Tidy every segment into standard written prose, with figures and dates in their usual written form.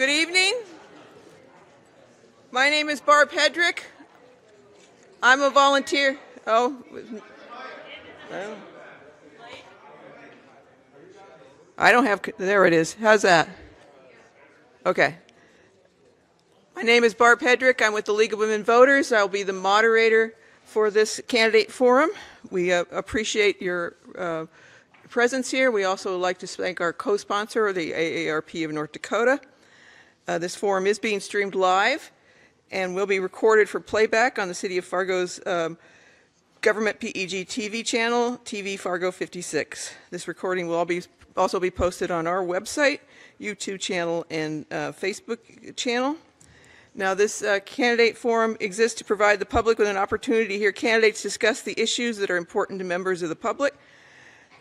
Good evening. My name is Barb Headrick. I'm a volunteer. I don't have, there it is. How's that? Okay. My name is Barb Headrick. I'm with the League of Women Voters. I'll be the moderator for this candidate forum. We appreciate your presence here. We also would like to thank our co-sponsor, the AARP of North Dakota. This forum is being streamed live and will be recorded for playback on the City of Fargo's government PEG TV channel, TV Fargo 56. This recording will also be posted on our website, YouTube channel, and Facebook channel. Now, this candidate forum exists to provide the public with an opportunity to hear candidates discuss the issues that are important to members of the public.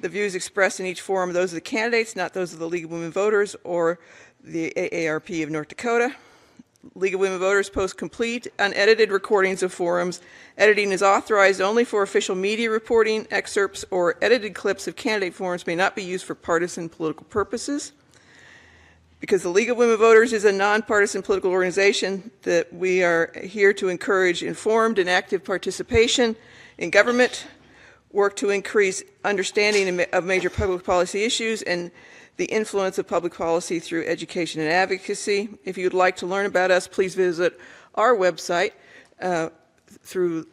The views expressed in each forum are those of the candidates, not those of the League of Women Voters or the AARP of North Dakota. League of Women Voters post complete, unedited recordings of forums. Editing is authorized only for official media reporting. Excerpts or edited clips of candidate forums may not be used for partisan political purposes. Because the League of Women Voters is a nonpartisan political organization, that we are here to encourage informed and active participation in government, work to increase understanding of major public policy issues, and the influence of public policy through education and advocacy. If you'd like to learn about us, please visit our website through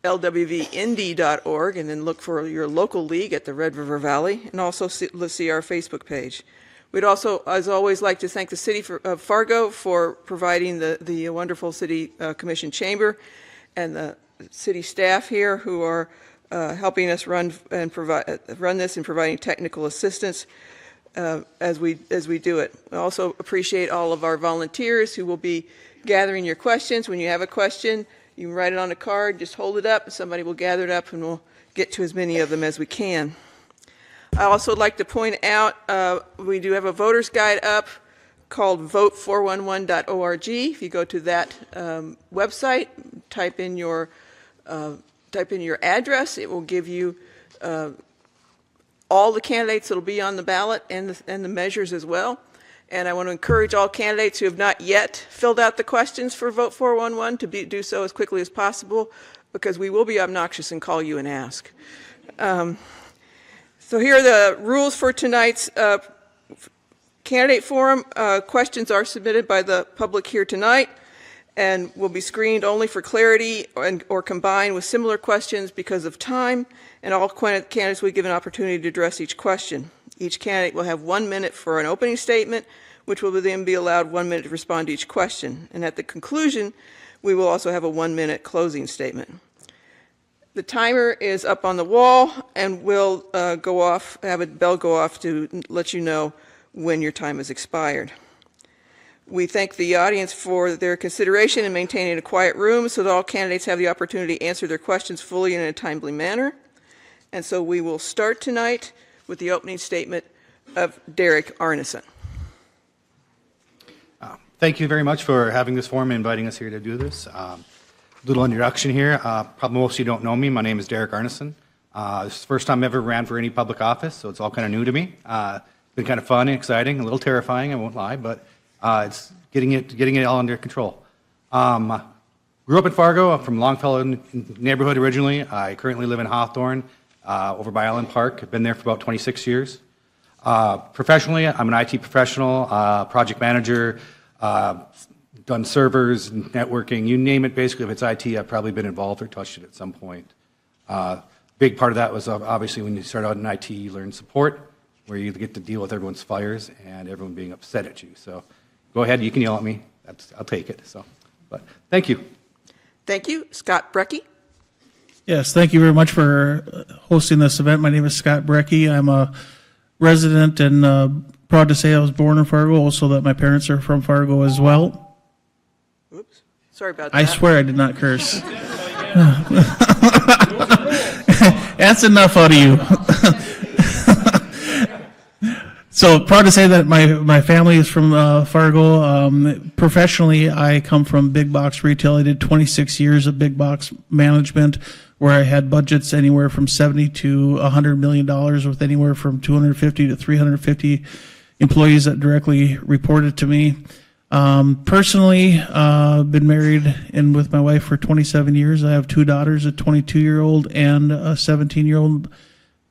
lwvindy.org and then look for your local league at the Red River Valley, and also see our Facebook page. We'd also, as always, like to thank the City of Fargo for providing the wonderful City Commission chamber and the city staff here who are helping us run this and providing technical assistance as we do it. We also appreciate all of our volunteers who will be gathering your questions. When you have a question, you can write it on a card, just hold it up, and somebody will gather it up, and we'll get to as many of them as we can. I also would like to point out we do have a voter's guide up called vote411.org. If you go to that website, type in your address, it will give you all the candidates that will be on the ballot and the measures as well. And I want to encourage all candidates who have not yet filled out the questions for Vote 411 to do so as quickly as possible, because we will be obnoxious and call you and ask. So here are the rules for tonight's candidate forum. Questions are submitted by the public here tonight and will be screened only for clarity or combined with similar questions because of time, and all candidates will be given an opportunity to address each question. Each candidate will have 1 minute for an opening statement, which will then be allowed 1 minute to respond to each question. And at the conclusion, we will also have a 1 minute closing statement. The timer is up on the wall and will go off, have a bell go off to let you know when your time has expired. We thank the audience for their consideration in maintaining a quiet room so that all candidates have the opportunity to answer their questions fully and in a timely manner. And so we will start tonight with the opening statement of Derek Arneson. Thank you very much for having this forum and inviting us here to do this. Little introduction here. Probably most of you don't know me. My name is Derek Arneson. This is the first time I ever ran for any public office, so it's all kind of new to me. It's been kind of fun and exciting, a little terrifying, I won't lie, but it's getting it all under control. Grew up in Fargo. I'm from Longfellow neighborhood originally. I currently live in Hawthorne, over by Island Park. I've been there for about 26 years. Professionally, I'm an IT professional, project manager, done servers, networking, you name it. Basically, if it's IT, I've probably been involved or touched it at some point. Big part of that was obviously when you start out in IT, you learn support, where you get to deal with everyone's fires and everyone being upset at you. So go ahead, you can yell at me. I'll take it. But thank you. Thank you. Scott Brecky. Yes, thank you very much for hosting this event. My name is Scott Brecky. I'm a resident and proud to say I was born in Fargo, also that my parents are from Fargo as well. Oops, sorry about that. I swear I did not curse. That's enough out of you. So proud to say that my family is from Fargo. Professionally, I come from big box retail. I did 26 years of big box management, where I had budgets anywhere from $70 to $100 million, with anywhere from 250 to 350 employees that directly reported to me. Personally, been married and with my wife for 27 years. I have two daughters, a 22-year-old and a 17-year-old.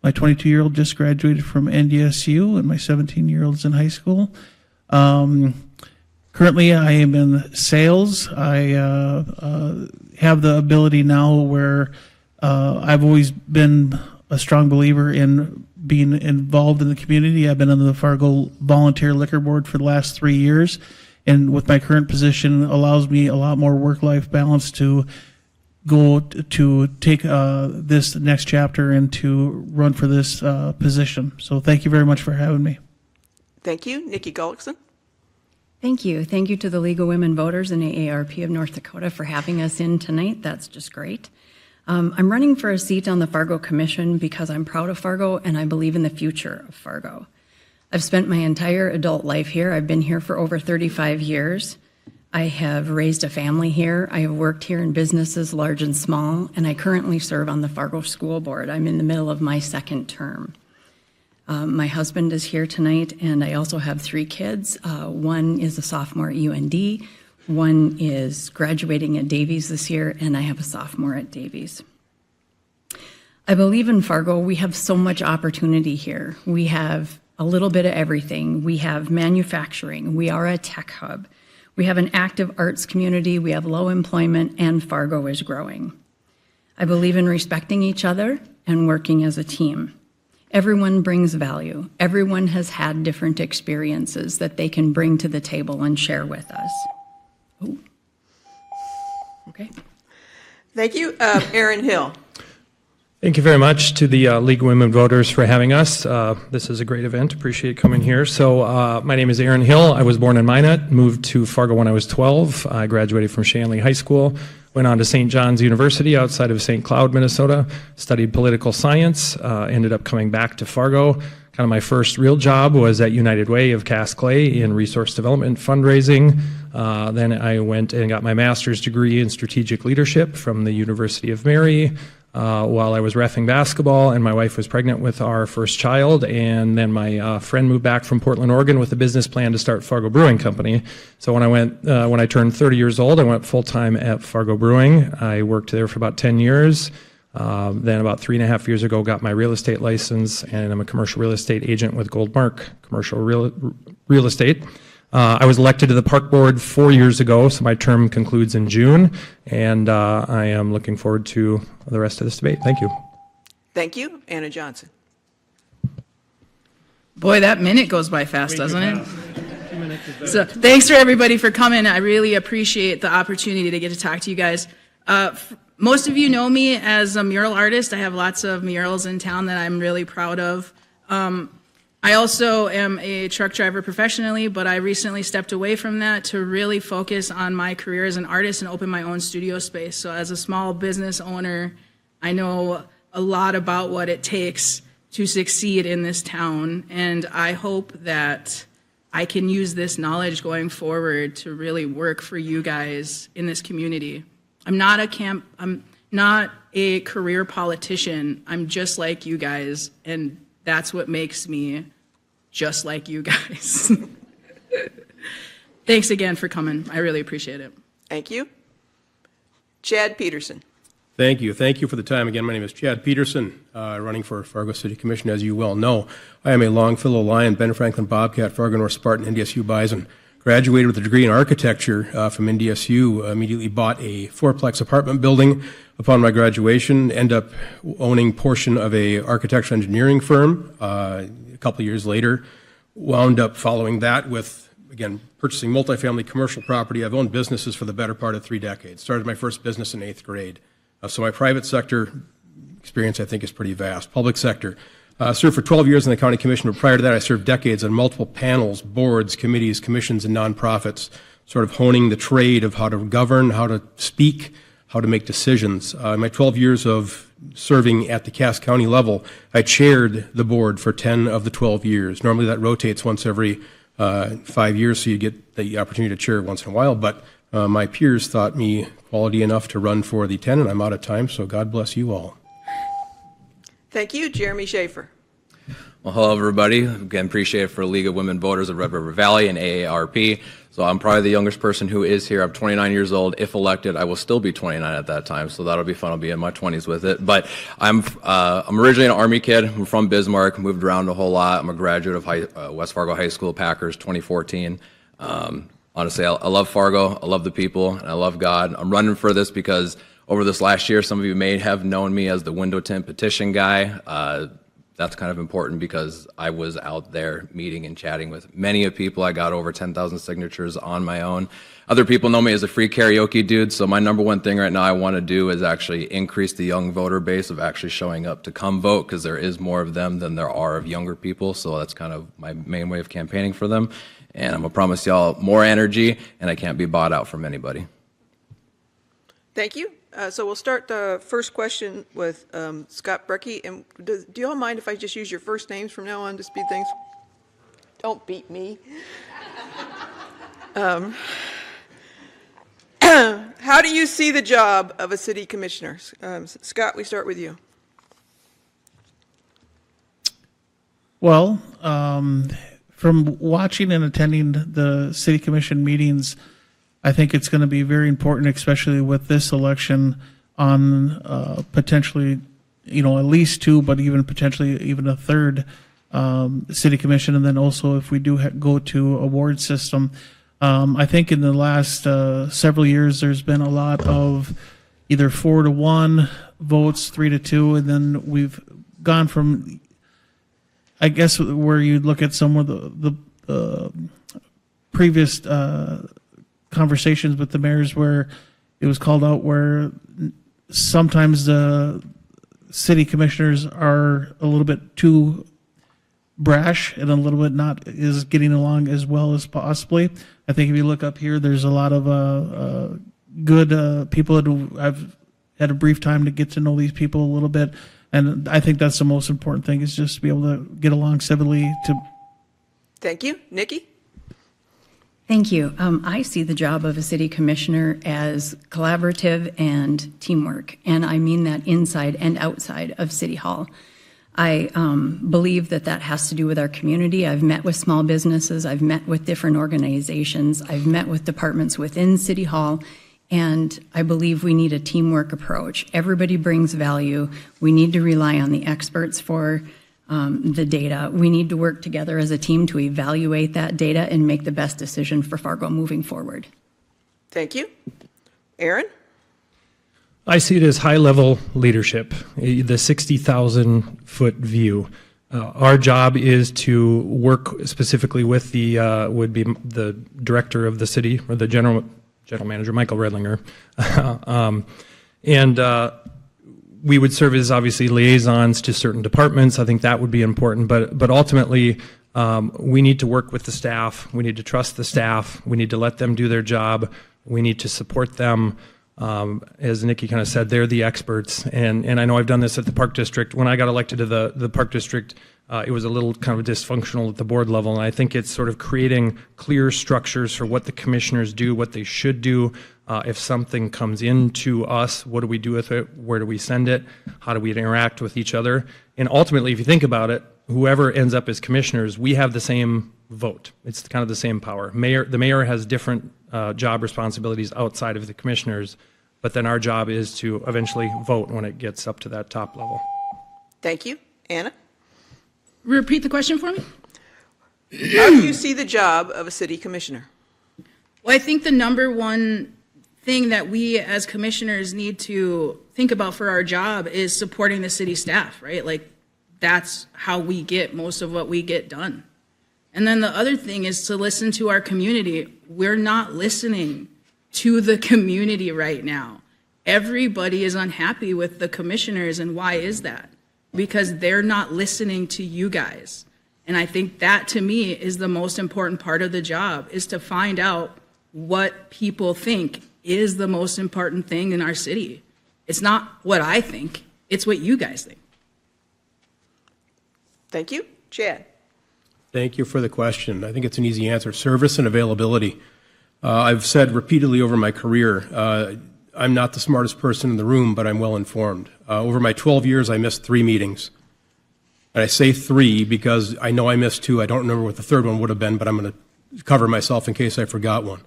My 22-year-old just graduated from NDSU, and my 17-year-old's in high school. Currently, I am in sales. I have the ability now where I've always been a strong believer in being involved in the community. I've been on the Fargo Volunteer Liquor Board for the last 3 years. And with my current position, allows me a lot more work-life balance to go to take this next chapter and to run for this position. So thank you very much for having me. Thank you. Nikki Gullickson. Thank you. Thank you to the League of Women Voters and AARP of North Dakota for having us in tonight. That's just great. I'm running for a seat on the Fargo Commission because I'm proud of Fargo and I believe in the future of Fargo. I've spent my entire adult life here. I've been here for over 35 years. I have raised a family here. I have worked here in businesses large and small, and I currently serve on the Fargo School Board. I'm in the middle of my second term. My husband is here tonight, and I also have 3 kids. One is a sophomore at UND, one is graduating at Davies this year, and I have a sophomore at Davies. I believe in Fargo. We have so much opportunity here. We have a little bit of everything. We have manufacturing. We are a tech hub. We have an active arts community. We have low employment, and Fargo is growing. I believe in respecting each other and working as a team. Everyone brings value. Everyone has had different experiences that they can bring to the table and share with us. Ooh. Okay. Thank you. Aaron Hill. Thank you very much to the League of Women Voters for having us. This is a great event. Appreciate coming here. So my name is Aaron Hill. I was born in Minot, moved to Fargo when I was 12. I graduated from Shanley High School, went on to St. John's University outside of St. Cloud, Minnesota, studied political science, ended up coming back to Fargo. Kind of my first real job was at United Way of Cass Clay in resource development fundraising. Then I went and got my master's degree in strategic leadership from the University of Mary. While I was reffing basketball, and my wife was pregnant with our first child, and then my friend moved back from Portland, Oregon with a business plan to start Fargo Brewing Company. So when I turned 30 years old, I went full-time at Fargo Brewing. I worked there for about 10 years. Then about 3.5 years ago, got my real estate license, and I'm a commercial real estate agent with Goldmark Commercial Real Estate. I was elected to the park board 4 years ago, so my term concludes in June, and I am looking forward to the rest of this debate. Thank you. Thank you. Anna Johnson. Boy, that minute goes by fast, doesn't it? So thanks for everybody for coming. I really appreciate the opportunity to get to talk to you guys. Most of you know me as a mural artist. I have lots of murals in town that I'm really proud of. I also am a truck driver professionally, but I recently stepped away from that to really focus on my career as an artist and open my own studio space. So as a small business owner, I know a lot about what it takes to succeed in this town, and I hope that I can use this knowledge going forward to really work for you guys in this community. I'm not a career politician. I'm just like you guys, and that's what makes me just like you guys. Thanks again for coming. I really appreciate it. Thank you. Chad Peterson. Thank you. Thank you for the time. Again, my name is Chad Peterson, running for Fargo City Commission, as you well know. I am a Longfellow Lion, Ben Franklin Bobcat, Fargo North Spartan, NDSU Bison. Graduated with a degree in architecture from NDSU, immediately bought a fourplex apartment building upon my graduation, ended up owning portion of a architectural engineering firm. A couple of years later, wound up following that with, again, purchasing multifamily commercial property. I've owned businesses for the better part of 3 decades. Started my first business in 8th grade. So my private sector experience, I think, is pretty vast. Public sector. Served for 12 years in the county commission, but prior to that, I served decades on multiple panels, boards, committees, commissions, and nonprofits, sort of honing the trade of how to govern, how to speak, how to make decisions. In my 12 years of serving at the Cass County level, I chaired the board for 10 of the 12 years. Normally that rotates once every 5 years, so you get the opportunity to chair once in a while, but my peers thought me quality enough to run for the 10, and I'm out of time, so God bless you all. Thank you. Jeremy Schaefer. Well, hello, everybody. Again, appreciate it for League of Women Voters of Red River Valley and AARP. So I'm probably the youngest person who is here. I'm 29 years old. If elected, I will still be 29 at that time, so that'll be fun. I'll be in my 20s with it. But I'm originally an Army kid. I'm from Bismarck, moved around a whole lot. I'm a graduate of West Fargo High School, Packers, 2014. Honestly, I love Fargo. I love the people, and I love God. I'm running for this because over this last year, some of you may have known me as the window tint petition guy. That's kind of important because I was out there meeting and chatting with many of people. I got over 10,000 signatures on my own. Other people know me as a free karaoke dude, so my number one thing right now I want to do is actually increase the young voter base of actually showing up to come vote, because there is more of them than there are of younger people, so that's kind of my main way of campaigning for them. And I'm going to promise y'all more energy, and I can't be bought out from anybody. Thank you. So we'll start the first question with Scott Brecky. And do you all mind if I just use your first names from now on to speed things? Don't beat me. How do you see the job of a city commissioner? Scott, we start with you. Well, from watching and attending the city commission meetings, I think it's going to be very important, especially with this election, on potentially, at least two, but even potentially even a third city commission, and then also if we do go to award system. I think in the last several years, there's been a lot of either 4-1 votes, 3-2, and then we've gone from, I guess, where you'd look at some of the previous conversations with the mayors where it was called out where sometimes the city commissioners are a little bit too brash and a little bit not is getting along as well as possibly. I think if you look up here, there's a lot of good people who I've had a brief time to get to know these people a little bit. And I think that's the most important thing, is just to be able to get along civilly. Thank you. Nikki? Thank you. I see the job of a city commissioner as collaborative and teamwork, and I mean that inside and outside of City Hall. I believe that has to do with our community. I've met with small businesses, I've met with different organizations, I've met with departments within City Hall, and I believe we need a teamwork approach. Everybody brings value. We need to rely on the experts for the data. We need to work together as a team to evaluate that data and make the best decision for Fargo moving forward. Thank you. Aaron? I see it as high-level leadership, the 60,000-foot view. Our job is to work specifically with would be the director of the city, or the general manager, Michael Redlinger, and we would serve as obviously liaisons to certain departments. I think that would be important, but ultimately we need to work with the staff. We need to trust the staff. We need to let them do their job. We need to support them. As Nikki kind of said, they're the experts. And I know I've done this at the Park District. When I got elected to the Park District, it was a little kind of dysfunctional at the board level. And I think it's sort of creating clear structures for what the commissioners do, what they should do. If something comes into us, what do we do with it? Where do we send it? How do we interact with each other? And ultimately, if you think about it, whoever ends up as commissioners, we have the same vote. It's kind of the same power. The mayor has different job responsibilities outside of the commissioners, but then our job is to eventually vote when it gets up to that top level. Thank you. Anna? Repeat the question for me. How do you see the job of a city commissioner? Well, I think the number one thing that we as commissioners need to think about for our job is supporting the city staff, right? Like, that's how we get most of what we get done. And then the other thing is to listen to our community. We're not listening to the community right now. Everybody is unhappy with the commissioners, and why is that? Because they're not listening to you guys. And I think that, to me, is the most important part of the job, is to find out what people think is the most important thing in our city. It's not what I think, it's what you guys think. Thank you. Chad? Thank you for the question. I think it's an easy answer. Service and availability. I've said repeatedly over my career, I'm not the smartest person in the room, but I'm well informed. Over my 12 years, I missed 3 meetings. And I say 3 because I know I missed 2. I don't remember what the third one would have been, but I'm going to cover myself in case I forgot one.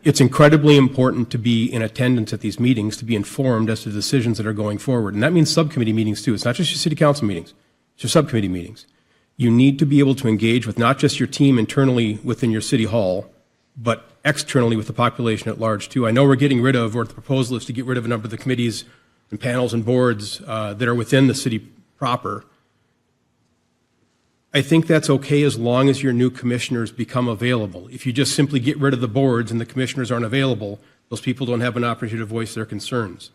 It's incredibly important to be in attendance at these meetings, to be informed as to the decisions that are going forward. And that means subcommittee meetings too. It's not just your city council meetings, it's your subcommittee meetings. You need to be able to engage with not just your team internally within your city hall, but externally with the population at large too. I know we're getting rid of, or the proposal is to get rid of a number of the committees and panels and boards that are within the city proper. I think that's okay as long as your new commissioners become available. If you just simply get rid of the boards and the commissioners aren't available, those people don't have an opportunity to voice their concerns.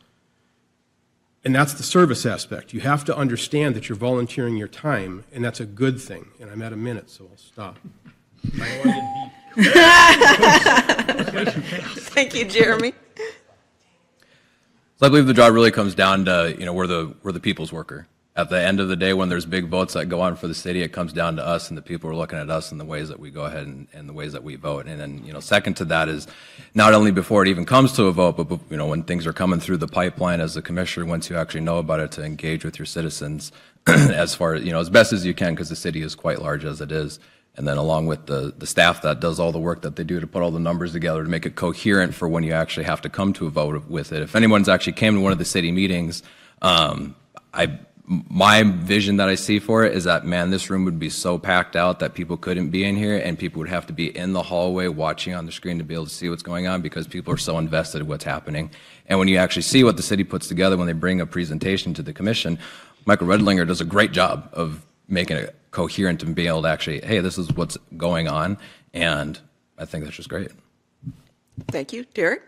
And that's the service aspect. You have to understand that you're volunteering your time, and that's a good thing. And I'm at a minute, so I'll stop. I don't want to get deep. Thank you, Jeremy. So I believe the job really comes down to, we're the people's worker. At the end of the day, when there's big votes that go on for the city, it comes down to us, and the people are looking at us and the ways that we go ahead and the ways that we vote. And then, second to that is not only before it even comes to a vote, but when things are coming through the pipeline as a commissioner, once you actually know about it, to engage with your citizens as far as, as best as you can, because the city is quite large as it is. And then along with the staff that does all the work that they do to put all the numbers together to make it coherent for when you actually have to come to a vote with it. If anyone's actually came to one of the city meetings, my vision that I see for it is that, man, this room would be so packed out that people couldn't be in here, and people would have to be in the hallway watching on the screen to be able to see what's going on, because people are so invested in what's happening. And when you actually see what the city puts together when they bring a presentation to the commission, Michael Redlinger does a great job of making it coherent and being able to actually, hey, this is what's going on. And I think that's just great. Thank you. Derek?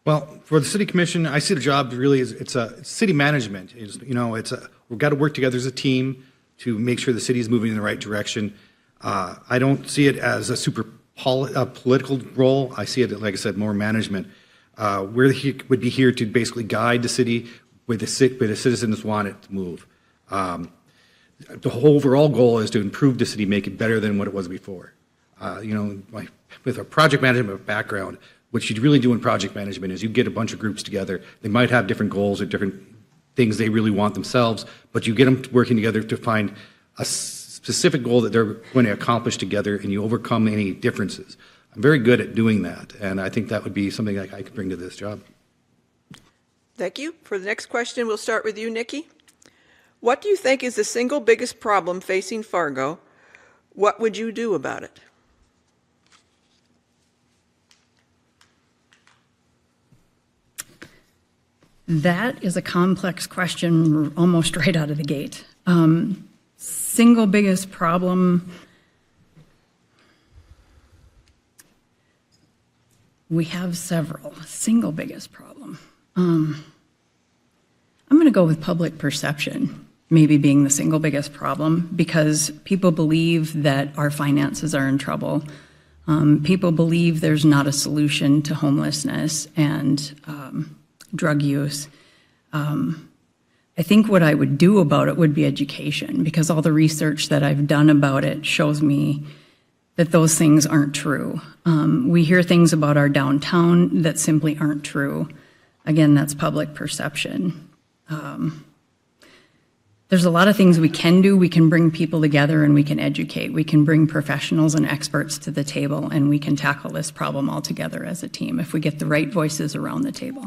Well, for the city commission, I see the job really as it's city management. We've got to work together as a team to make sure the city is moving in the right direction. I don't see it as a super political role. I see it, like I said, more management. Would be here to basically guide the city where the citizens want it to move. The whole overall goal is to improve the city, make it better than what it was before. With a project management background, what you really do in project management is you get a bunch of groups together. They might have different goals or different things they really want themselves, but you get them working together to find a specific goal that they're going to accomplish together, and you overcome any differences. I'm very good at doing that, and I think that would be something I could bring to this job. Thank you. For the next question, we'll start with you, Nikki. What do you think is the single biggest problem facing Fargo? What would you do about it? That is a complex question almost right out of the gate. Single biggest problem, we have several. Single biggest problem. I'm going to go with public perception maybe being the single biggest problem, because people believe that our finances are in trouble. People believe there's not a solution to homelessness and drug use. I think what I would do about it would be education, because all the research that I've done about it shows me that those things aren't true. We hear things about our downtown that simply aren't true. Again, that's public perception. There's a lot of things we can do. We can bring people together and we can educate. We can bring professionals and experts to the table, and we can tackle this problem all together as a team if we get the right voices around the table.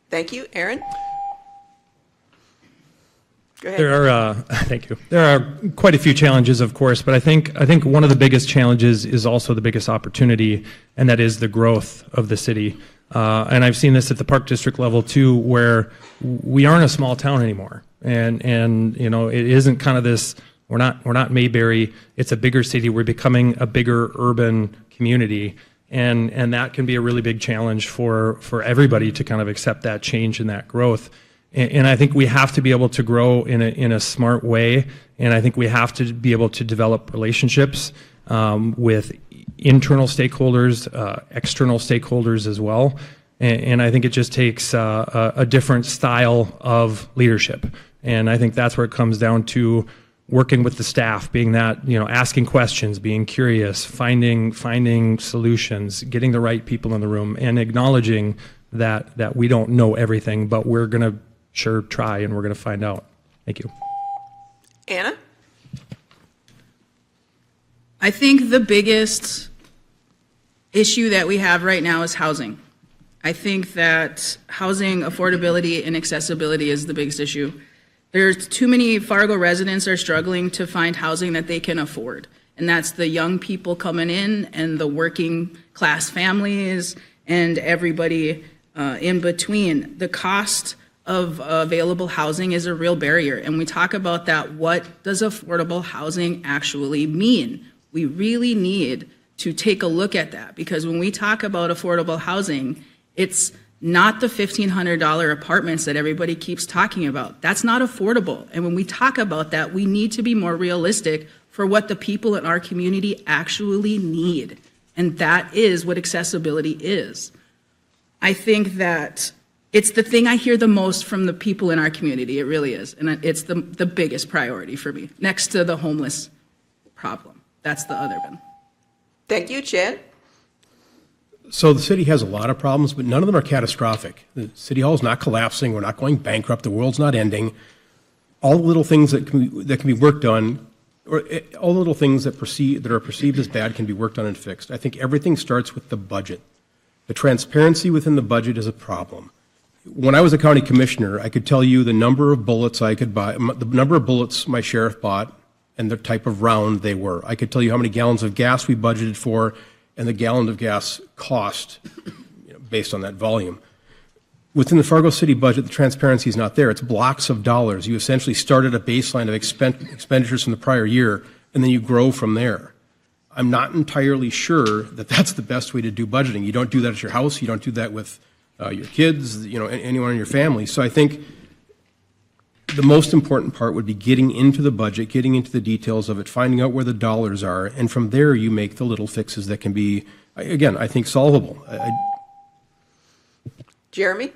Thank you. Aaron? Go ahead. Thank you. There are quite a few challenges, of course, but I think one of the biggest challenges is also the biggest opportunity, and that is the growth of the city. And I've seen this at the Park District level too, where we aren't a small town anymore, and it isn't kind of this. We're not Mayberry. It's a bigger city. We're becoming a bigger urban community. And that can be a really big challenge for everybody to kind of accept that change and that growth. And I think we have to be able to grow in a smart way. And I think we have to be able to develop relationships with internal stakeholders, external stakeholders as well. And I think it just takes a different style of leadership. And I think that's where it comes down to working with the staff, being that, asking questions, being curious, finding solutions, getting the right people in the room, and acknowledging that we don't know everything, but we're going to sure try and we're going to find out. Thank you. Anna? I think the biggest issue that we have right now is housing. I think that housing affordability and accessibility is the biggest issue. There's too many Fargo residents are struggling to find housing that they can afford. And that's the young people coming in and the working class families and everybody in between. The cost of available housing is a real barrier. And we talk about that. What does affordable housing actually mean? We really need to take a look at that, because when we talk about affordable housing, it's not the $1,500 apartments that everybody keeps talking about. That's not affordable. And when we talk about that, we need to be more realistic for what the people in our community actually need. And that is what accessibility is. I think that it's the thing I hear the most from the people in our community. It really is. And it's the biggest priority for me, next to the homeless problem. That's the other one. Thank you, Chad. So the city has a lot of problems, but none of them are catastrophic. The city hall is not collapsing. We're not going bankrupt. The world's not ending. All the little things that can be worked on, or all the little things that are perceived as bad can be worked on and fixed. I think everything starts with the budget. The transparency within the budget is a problem. When I was a county commissioner, I could tell you the number of bullets I could buy, the number of bullets my sheriff bought, and the type of round they were. I could tell you how many gallons of gas we budgeted for and the gallon of gas cost, based on that volume. Within the Fargo City budget, the transparency is not there. It's blocks of dollars. You essentially start at a baseline of expenditures from the prior year, and then you grow from there. I'm not entirely sure that that's the best way to do budgeting. You don't do that at your house. You don't do that with your kids, anyone in your family. So I think the most important part would be getting into the budget, getting into the details of it, finding out where the dollars are, and from there you make the little fixes that can be, again, I think solvable. Jeremy?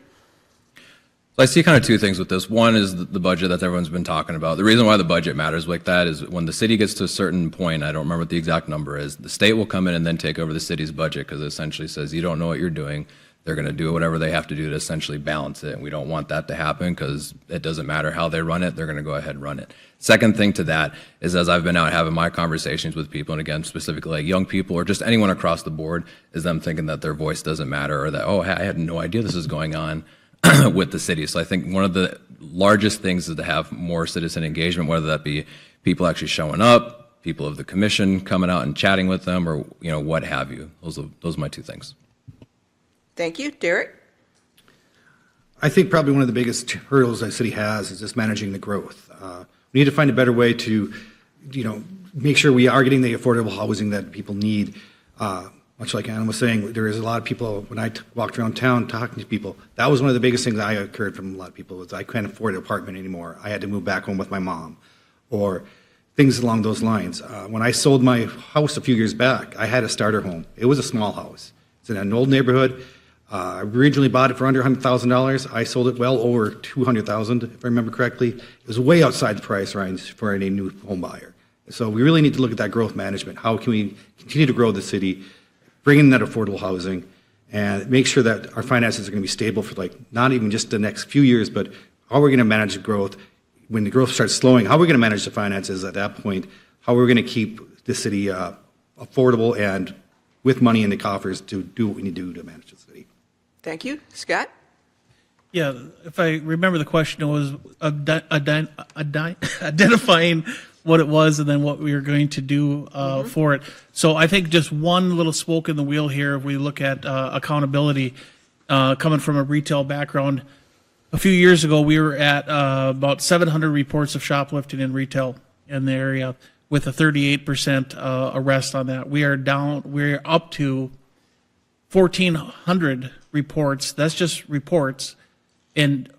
I see kind of two things with this. One is the budget that everyone's been talking about. The reason why the budget matters like that is when the city gets to a certain point, I don't remember what the exact number is, the state will come in and then take over the city's budget, because it essentially says you don't know what you're doing. They're going to do whatever they have to do to essentially balance it. And we don't want that to happen, because it doesn't matter how they run it. They're going to go ahead and run it. Second thing to that is, as I've been out having my conversations with people, and again, specifically like young people or just anyone across the board, is them thinking that their voice doesn't matter, or that, oh, I had no idea this is going on with the city. So I think one of the largest things is to have more citizen engagement, whether that be people actually showing up, people of the commission coming out and chatting with them, or what have you. Those are my two things. Thank you. Derek? I think probably one of the biggest hurdles the city has is just managing the growth. We need to find a better way to, make sure we are getting the affordable housing that people need. Much like Anna was saying, there is a lot of people, when I walked around town talking to people, that was one of the biggest things I heard from a lot of people, was I couldn't afford an apartment anymore. I had to move back home with my mom, or things along those lines. When I sold my house a few years back, I had a starter home. It was a small house. It's in an old neighborhood. I originally bought it for under $100,000. I sold it well over $200,000, if I remember correctly. It was way outside the price range for any new home buyer. So we really need to look at that growth management. How can we continue to grow the city, bring in that affordable housing, and make sure that our finances are going to be stable for not even just the next few years, but how we're going to manage the growth. When the growth starts slowing, how are we going to manage the finances at that point? How are we going to keep the city affordable and with money in the coffers to do what we need to do to manage the city? Thank you. Scott? Yeah, if I remember the question, it was identifying what it was and then what we were going to do for it. So I think just one little spoke in the wheel here, if we look at accountability, coming from a retail background. A few years ago, we were at about 700 reports of shoplifting in retail in the area, with a 38% arrest on that. We're up to 1,400 reports. That's just reports, and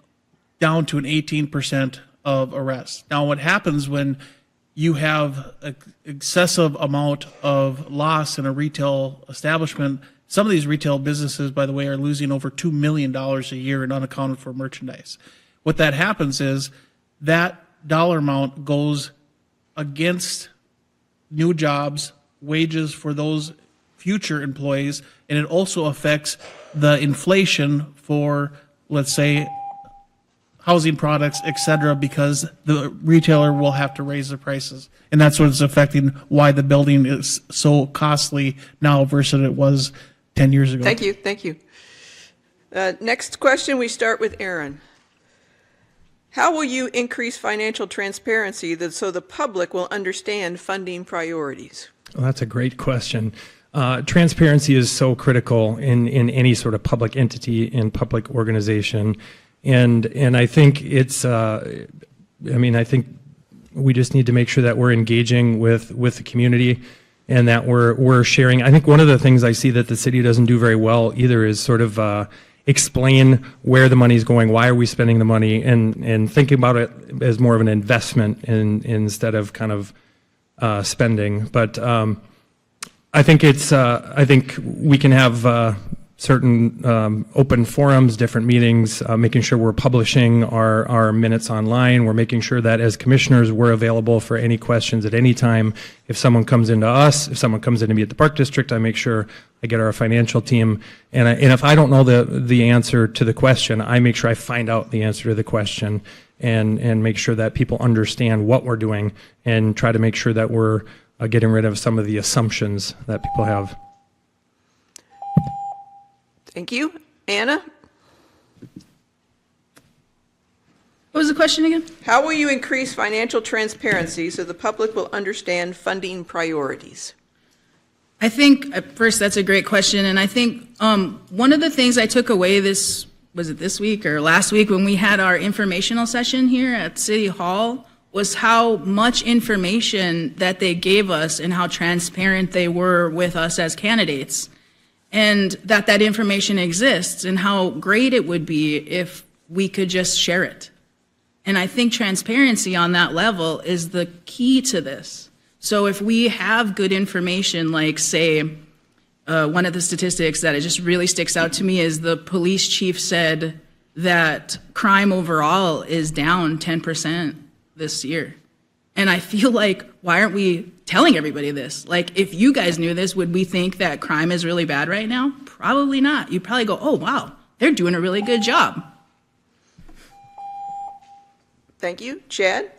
down to an 18% of arrests. Now, what happens when you have an excessive amount of loss in a retail establishment? Some of these retail businesses, by the way, are losing over $2 million a year in unaccounted for merchandise. What that happens is that dollar amount goes against new jobs, wages for those future employees, and it also affects the inflation for, let's say, housing products, et cetera, because the retailer will have to raise the prices. And that's what's affecting why the building is so costly now versus it was 10 years ago. Thank you, thank you. Next question, we start with Aaron. How will you increase financial transparency so the public will understand funding priorities? Well, that's a great question. Transparency is so critical in any sort of public entity and public organization. And I think it's, I think we just need to make sure that we're engaging with the community and that we're sharing. I think one of the things I see that the city doesn't do very well either is sort of explain where the money is going, why are we spending the money, and thinking about it as more of an investment instead of kind of spending. But I think I think we can have certain open forums, different meetings, making sure we're publishing our minutes online. We're making sure that as commissioners, we're available for any questions at any time. If someone comes into us, if someone comes into me at the Park District, I make sure I get our financial team. And if I don't know the answer to the question, I make sure I find out the answer to the question and make sure that people understand what we're doing and try to make sure that we're getting rid of some of the assumptions that people have. Thank you. Anna? What was the question again? How will you increase financial transparency so the public will understand funding priorities? I think, first, that's a great question. And I think one of the things I took away was it this week or last week when we had our informational session here at City Hall, was how much information that they gave us and how transparent they were with us as candidates. And that information exists and how great it would be if we could just share it. And I think transparency on that level is the key to this. So if we have good information, like say, one of the statistics that it just really sticks out to me is the police chief said that crime overall is down 10% this year. And I feel like, why aren't we telling everybody this? Like, if you guys knew this, would we think that crime is really bad right now? Probably not. You'd probably go, oh, wow, they're doing a really good job. Thank you. Chad?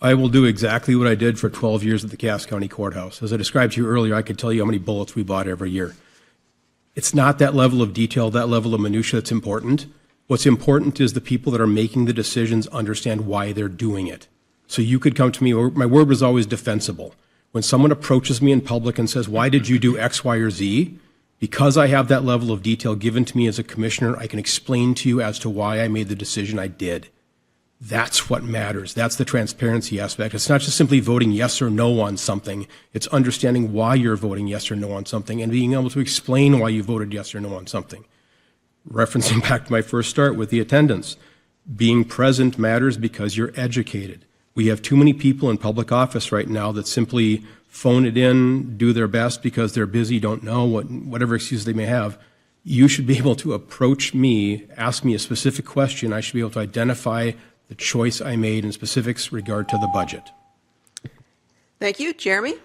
I will do exactly what I did for 12 years at the Cass County Courthouse. As I described to you earlier, I could tell you how many bullets we bought every year. It's not that level of detail, that level of minutia that's important. What's important is the people that are making the decisions understand why they're doing it. So you could come to me, my word was always defensible. When someone approaches me in public and says, why did you do X, Y, or Z? Because I have that level of detail given to me as a commissioner, I can explain to you as to why I made the decision I did. That's what matters. That's the transparency aspect. It's not just simply voting yes or no on something. It's understanding why you're voting yes or no on something and being able to explain why you voted yes or no on something. Referencing back to my first start with the attendance, being present matters because you're educated. We have too many people in public office right now that simply phone it in, do their best because they're busy, don't know, whatever excuse they may have. You should be able to approach me, ask me a specific question. I should be able to identify the choice I made in specifics regard to the budget. Thank you. Jeremy?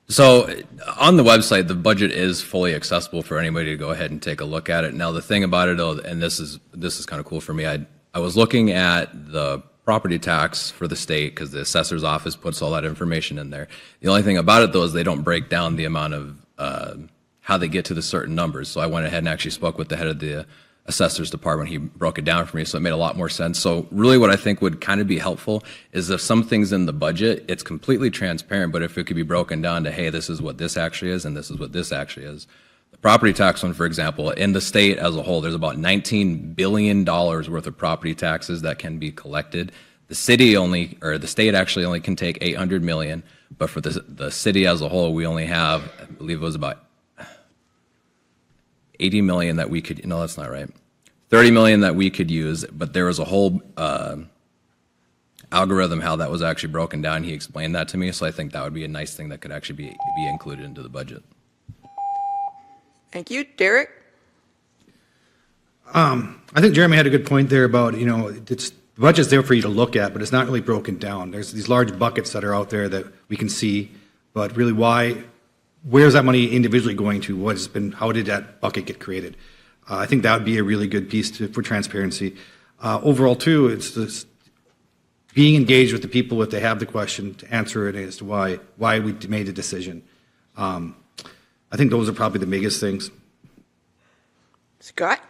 So on the website, the budget is fully accessible for anybody to go ahead and take a look at it. Now, the thing about it, though, and this is kind of cool for me, I was looking at the property tax for the state because the assessor's office puts all that information in there. The only thing about it, though, is they don't break down the amount of how they get to the certain numbers. So I went ahead and actually spoke with the head of the assessor's department. He broke it down for me, so it made a lot more sense. So really what I think would kind of be helpful is if some things in the budget, it's completely transparent, but if it could be broken down to, hey, this is what this actually is and this is what this actually is. The property tax one, for example, in the state as a whole, there's about $19 billion worth of property taxes that can be collected. The state actually only can take $800 million, but for the city as a whole, we only have, I believe it was about 80 million that we could, no, that's not right. 30 million that we could use, but there was a whole algorithm how that was actually broken down. He explained that to me, so I think that would be a nice thing that could actually be included into the budget. Thank you. Derek? I think Jeremy had a good point there about, the budget's there for you to look at, but it's not really broken down. There's these large buckets that are out there that we can see, but really where's that money individually going to? How did that bucket get created? I think that would be a really good piece for transparency. Overall, too, it's this being engaged with the people if they have the question to answer it as to why we made a decision. I think those are probably the biggest things. Scott?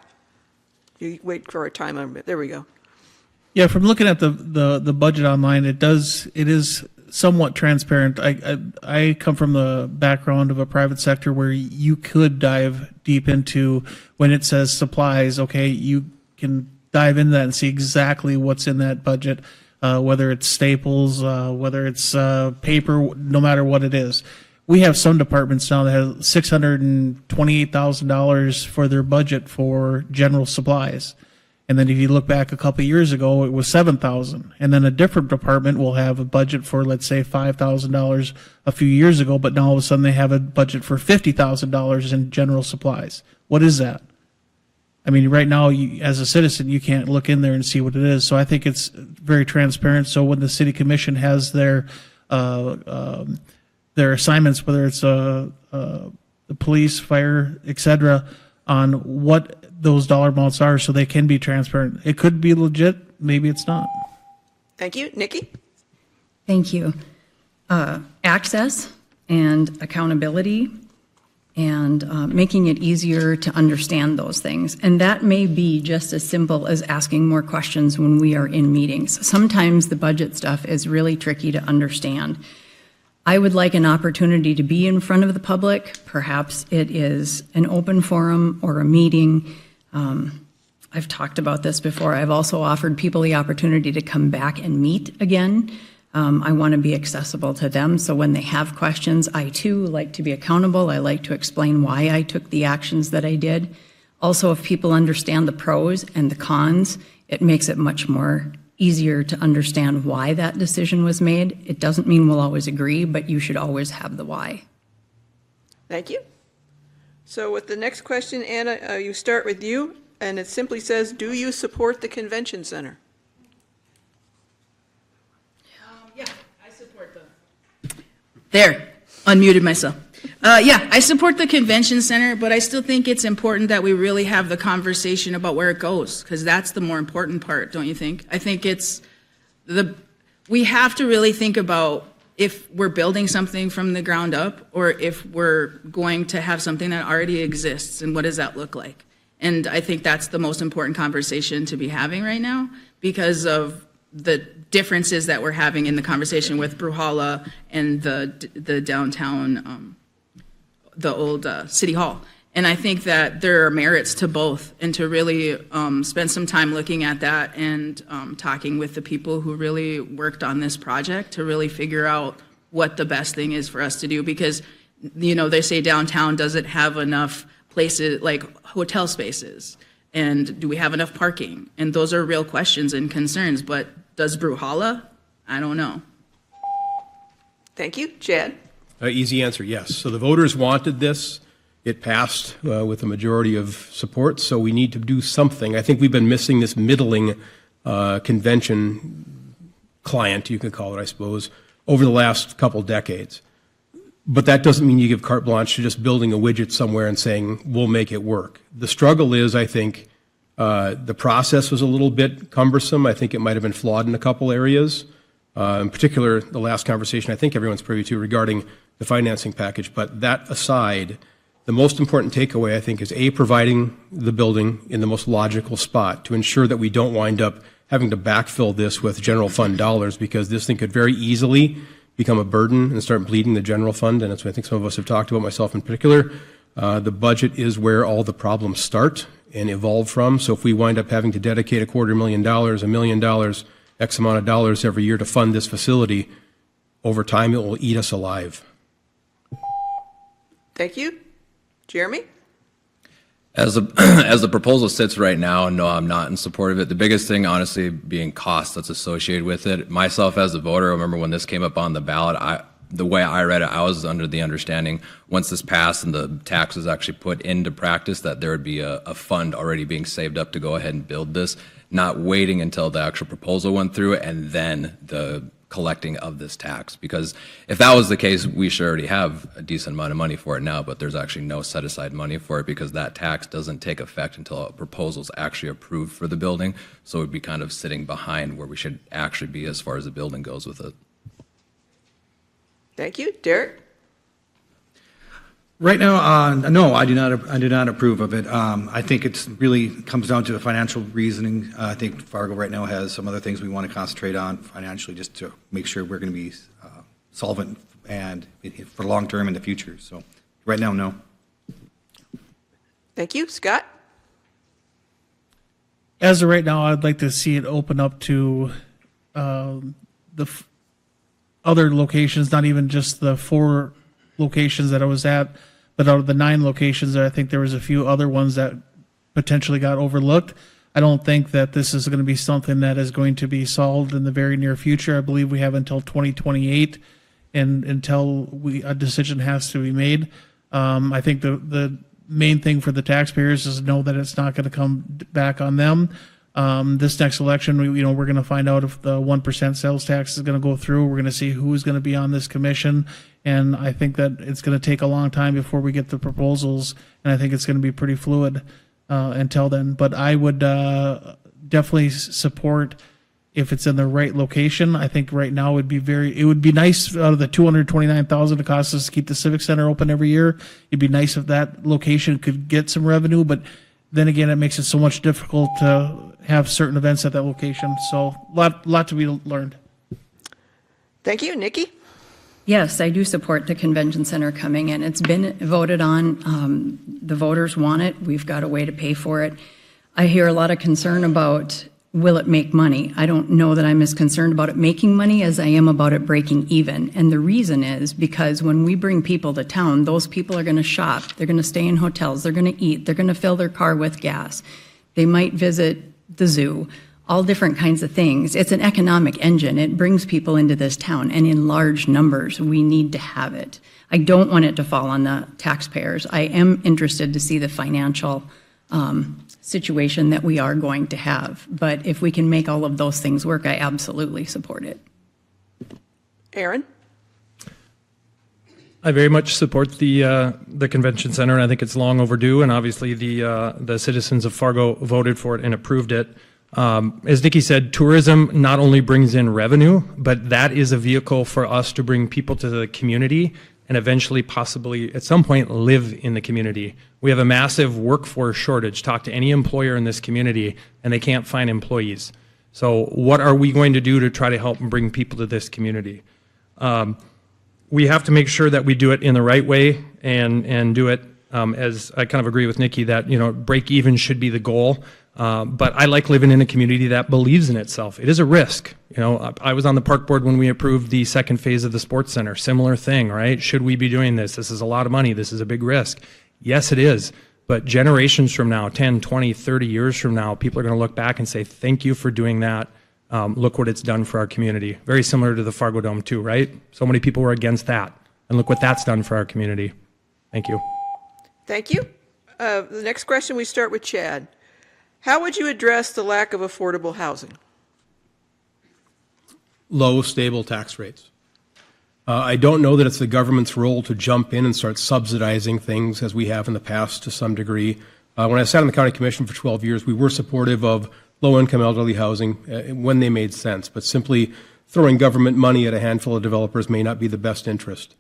You wait for our time a bit. There we go. Yeah, from looking at the budget online, it is somewhat transparent. I come from the background of a private sector where you could dive deep into when it says supplies. Okay, you can dive into that and see exactly what's in that budget, whether it's staples, whether it's paper, no matter what it is. We have some departments now that have $628,000 for their budget for general supplies. And then if you look back a couple of years ago, it was $7,000. And then a different department will have a budget for, let's say, $5,000 a few years ago, but now all of a sudden they have a budget for $50,000 in general supplies. What is that? I mean, right now, as a citizen, you can't look in there and see what it is. So I think it's very transparent. So when the city commission has their assignments, whether it's the police, fire, et cetera, on what those dollar amounts are so they can be transparent. It could be legit, maybe it's not. Thank you. Nikki? Thank you. Access and accountability and making it easier to understand those things. And that may be just as simple as asking more questions when we are in meetings. Sometimes the budget stuff is really tricky to understand. I would like an opportunity to be in front of the public. Perhaps it is an open forum or a meeting. I've talked about this before. I've also offered people the opportunity to come back and meet again. I want to be accessible to them, so when they have questions, I too like to be accountable. I like to explain why I took the actions that I did. Also, if people understand the pros and the cons, it makes it much more easier to understand why that decision was made. It doesn't mean we'll always agree, but you should always have the why. Thank you. So with the next question, Anna, you start with you, and it simply says, do you support the convention center? Yeah, I support There, unmuted myself. Yeah, I support the convention center, but I still think it's important that we really have the conversation about where it goes, because that's the more important part, don't you think? I think we have to really think about if we're building something from the ground up or if we're going to have something that already exists, and what does that look like? And I think that's the most important conversation to be having right now because of the differences that we're having in the conversation with Bruhala and the downtown, the old city hall. And I think that there are merits to both, and to really spend some time looking at that and talking with the people who really worked on this project to really figure out what the best thing is for us to do. Because, you know, they say downtown doesn't have enough places, like hotel spaces, and do we have enough parking? And those are real questions and concerns, but does Bruhala? I don't know. Thank you. Chad? Easy answer, yes. So the voters wanted this. It passed with a majority of support, so we need to do something. I think we've been missing this middling convention client, you could call it, I suppose, over the last couple decades. But that doesn't mean you give carte blanche to just building a widget somewhere and saying, we'll make it work. The struggle is, I think, the process was a little bit cumbersome. I think it might have been flawed in a couple areas. In particular, the last conversation I think everyone's privy to regarding the financing package. But that aside, the most important takeaway, I think, is A, providing the building in the most logical spot to ensure that we don't wind up having to backfill this with general fund dollars, because this thing could very easily become a burden and start bleeding the general fund. And that's what I think some of us have talked about, myself in particular. The budget is where all the problems start and evolve from. So if we wind up having to dedicate $250,000, $1 million, X amount of dollars every year to fund this facility, over time it will eat us alive. Thank you. Jeremy? As the proposal sits right now, no, I'm not in support of it. The biggest thing, honestly, being cost that's associated with it. Myself as a voter, I remember when this came up on the ballot, the way I read it, I was under the understanding once this passed and the tax was actually put into practice that there would be a fund already being saved up to go ahead and build this, not waiting until the actual proposal went through and then the collecting of this tax. Because if that was the case, we should already have a decent amount of money for it now, but there's actually no set aside money for it because that tax doesn't take effect until a proposal is actually approved for the building. So we'd be kind of sitting behind where we should actually be as far as the building goes with it. Thank you. Derek? Right now, no, I do not approve of it. I think it's really comes down to the financial reasoning. I think Fargo right now has some other things we want to concentrate on financially, just to make sure we're going to be solvent and for long term in the future. So, right now, no. Thank you. Scott? As of right now, I'd like to see it open up to other locations, not even just the 4 locations that I was at, but out of the 9 locations, I think there was a few other ones that potentially got overlooked. I don't think that this is going to be something that is going to be solved in the very near future. I believe we have until 2028 and until a decision has to be made. I think the main thing for the taxpayers is to know that it's not going to come back on them. This next election, we're going to find out if the 1% sales tax is going to go through. We're going to see who's going to be on this commission. And I think that it's going to take a long time before we get the proposals. And I think it's going to be pretty fluid until then. But I would definitely support if it's in the right location. I think right now it would be nice out of the $229,000 it costs us to keep the Civic Center open every year. It'd be nice if that location could get some revenue, but then again, it makes it so much difficult to have certain events at that location. So lot to be learned. Thank you. Nikki? Yes, I do support the convention center coming in. It's been voted on. The voters want it. We've got a way to pay for it. I hear a lot of concern about, will it make money? I don't know that I'm as concerned about it making money as I am about it breaking even. And the reason is because when we bring people to town, those people are going to shop. They're going to stay in hotels. They're going to eat. They're going to fill their car with gas. They might visit the zoo, all different kinds of things. It's an economic engine. It brings people into this town, and in large numbers, we need to have it. I don't want it to fall on the taxpayers. I am interested to see the financial situation that we are going to have. But if we can make all of those things work, I absolutely support it. Aaron? I very much support the convention center, and I think it's long overdue. And obviously, the citizens of Fargo voted for it and approved it. As Nikki said, tourism not only brings in revenue, but that is a vehicle for us to bring people to the community and eventually, possibly at some point, live in the community. We have a massive workforce shortage. Talk to any employer in this community, and they can't find employees. So, what are we going to do to try to help bring people to this community? We have to make sure that we do it in the right way and do it as I kind of agree with Nikki that break even should be the goal. But I like living in a community that believes in itself. It is a risk. I was on the park board when we approved the second phase of the sports center. Similar thing, right? Should we be doing this? This is a lot of money. This is a big risk. Yes, it is. But generations from now, 10, 20, 30 years from now, people are going to look back and say, thank you for doing that. Look what it's done for our community. Very similar to the Fargo Dome too, right? So many people were against that. And look what that's done for our community. Thank you. Thank you. The next question, we start with Chad. How would you address the lack of affordable housing? Low, stable tax rates. I don't know that it's the government's role to jump in and start subsidizing things as we have in the past to some degree. When I sat on the county commission for 12 years, we were supportive of low-income elderly housing when they made sense, but simply throwing government money at a handful of developers may not be the best interest.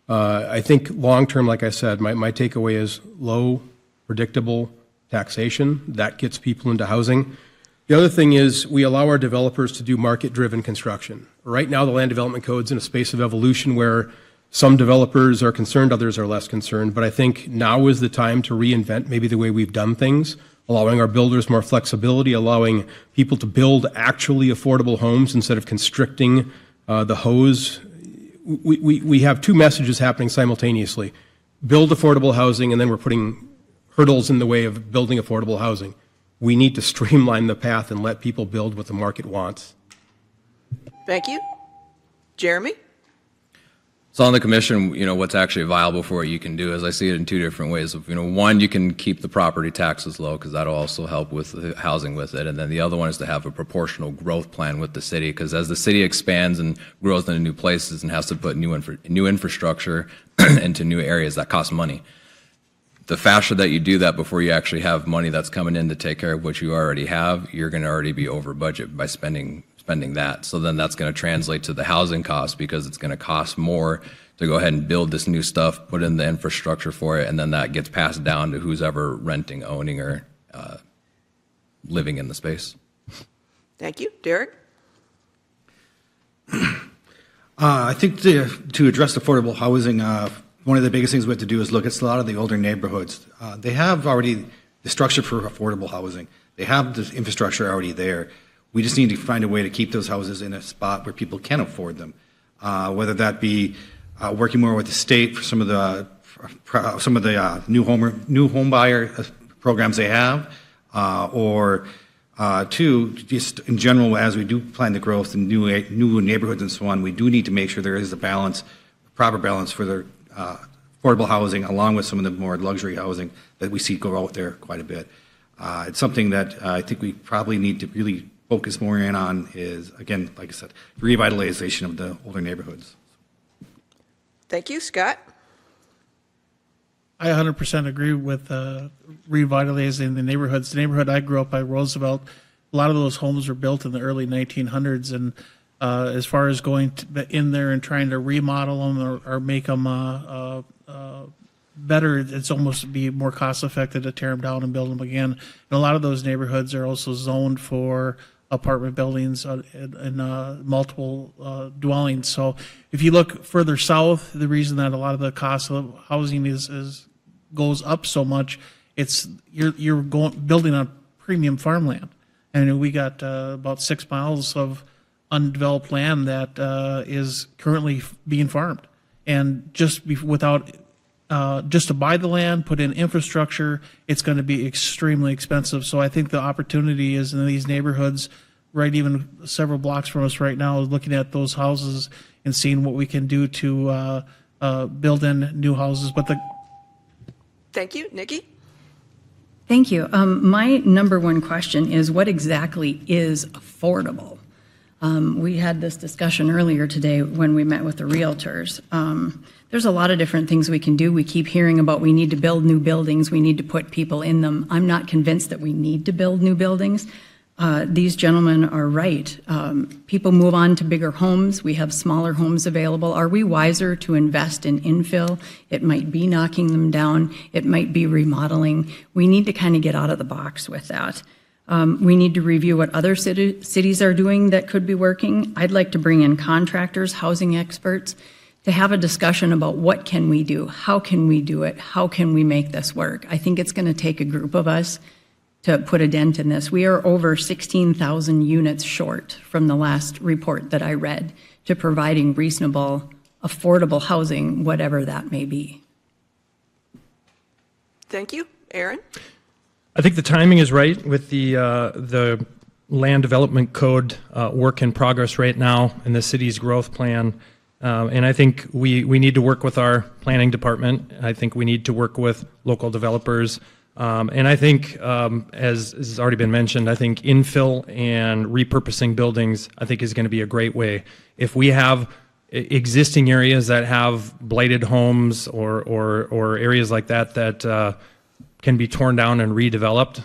I think long-term, like I said, my takeaway is low, predictable taxation. That gets people into housing. The other thing is we allow our developers to do market-driven construction. Right now, the land development code's in a space of evolution where some developers are concerned, others are less concerned. But I think now is the time to reinvent maybe the way we've done things, allowing our builders more flexibility, allowing people to build actually affordable homes instead of constricting the hose. We have two messages happening simultaneously. Build affordable housing, and then we're putting hurdles in the way of building affordable housing. We need to streamline the path and let people build what the market wants. Thank you. Jeremy? So on the commission, what's actually viable for what you can do is I see it in two different ways. One, you can keep the property taxes low because that'll also help with the housing with it. And then the other one is to have a proportional growth plan with the city, because as the city expands and grows into new places and has to put new infrastructure into new areas, that costs money. The faster that you do that before you actually have money that's coming in to take care of what you already have, you're going to already be over budget by spending that. So then that's going to translate to the housing cost, because it's going to cost more to go ahead and build this new stuff, put in the infrastructure for it, and then that gets passed down to who's ever renting, owning, or living in the space. Thank you. Derek? I think to address affordable housing, one of the biggest things we have to do is look at a lot of the older neighborhoods. They have already the structure for affordable housing. They have the infrastructure already there. We just need to find a way to keep those houses in a spot where people can afford them, whether that be working more with the state for some of the new home buyer programs they have, or two, just in general, as we do plan the growth in new neighborhoods and so on, we do need to make sure there is a balance, proper balance for the affordable housing, along with some of the more luxury housing that we see go out there quite a bit. It's something that I think we probably need to really focus more in on is, again, like I said, revitalization of the older neighborhoods. Thank you. Scott? I 100% agree with revitalizing the neighborhoods. The neighborhood I grew up by, Roosevelt, a lot of those homes were built in the early 1900s, and as far as going in there and trying to remodel them or make them better, it's almost be more cost effective to tear them down and build them again. And a lot of those neighborhoods are also zoned for apartment buildings and multiple dwellings. So if you look further south, the reason that a lot of the cost of housing goes up so much, it's you're building on premium farmland, and we got about 6 miles of undeveloped land that is currently being farmed, and just to buy the land, put in infrastructure, it's going to be extremely expensive. So I think the opportunity is in these neighborhoods, right, even several blocks from us right now, looking at those houses and seeing what we can do to build in new houses. Thank you. Nikki? Thank you. My number one question is, what exactly is affordable? We had this discussion earlier today when we met with the realtors. There's a lot of different things we can do. We keep hearing about we need to build new buildings, we need to put people in them. I'm not convinced that we need to build new buildings. These gentlemen are right. People move on to bigger homes. We have smaller homes available. Are we wiser to invest in infill? It might be knocking them down. It might be remodeling. We need to kind of get out of the box with that. We need to review what other cities are doing that could be working. I'd like to bring in contractors, housing experts, to have a discussion about what can we do, how can we do it, how can we make this work. I think it's going to take a group of us to put a dent in this. We are over 16,000 units short from the last report that I read to providing reasonable, affordable housing, whatever that may be. Thank you. Aaron? I think the timing is right with the land development code work in progress right now and the city's growth plan. And I think we need to work with our planning department. I think we need to work with local developers. And I think, as has already been mentioned, I think infill and repurposing buildings, I think, is going to be a great way. If we have existing areas that have blighted homes or areas like that can be torn down and redeveloped,